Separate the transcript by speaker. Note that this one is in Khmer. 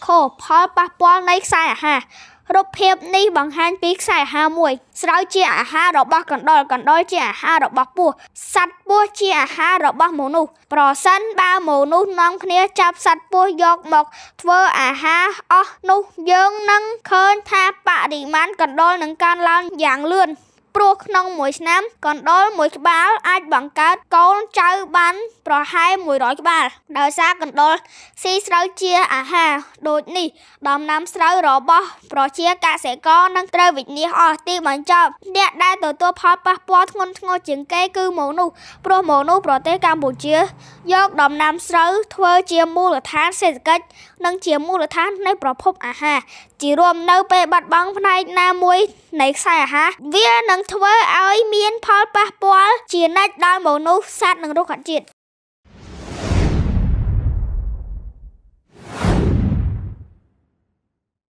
Speaker 1: ខូផលប៉ះពាល់នៃខ្សែអាហាររូបភាពនេះបង្ហាញពីខ្សែអាហារមួយស្រូវជាអាហាររបស់កណ្ដុរកណ្ដុរជាអាហាររបស់ពស់សត្វពស់ជាអាហាររបស់មនុស្សប្រសិនបើមនុស្សនាំគ្នាចាប់សត្វពស់យកមកធ្វើអាហារអស់នោះយើងនឹងឃើញថាបរិមាណកណ្ដុរនឹងកើនឡើងយ៉ាងលឿនព្រោះក្នុងមួយឆ្នាំកណ្ដុរមួយក្បាលអាចបង្កើតកូនចៅបានប្រហែល100ក្បាលដោយសារកណ្ដុរស៊ីស្រូវជាអាហារដូចនេះដំណាំស្រូវរបស់ប្រជាកសិករនឹងត្រូវវិនាសអស់ទីបញ្ចប់អ្នកដែលទទួលផលប៉ះពាល់ធ្ងន់ធ្ងរជាងគេគឺមនុស្សព្រោះមនុស្សប្រទេសកម្ពុជាយកដំណាំស្រូវធ្វើជាមូលដ្ឋានសេដ្ឋកិច្ចនិងជាមូលដ្ឋាននៃប្រភពអាហារជារួមនៅពេលបាត់បង់ផ្នែកណាមួយនៃខ្សែអាហារវានឹងធ្វើឲ្យមានផលប៉ះពាល់ជានិច្ចដល់មនុស្សសត្វនិងរុក្ខជាតិ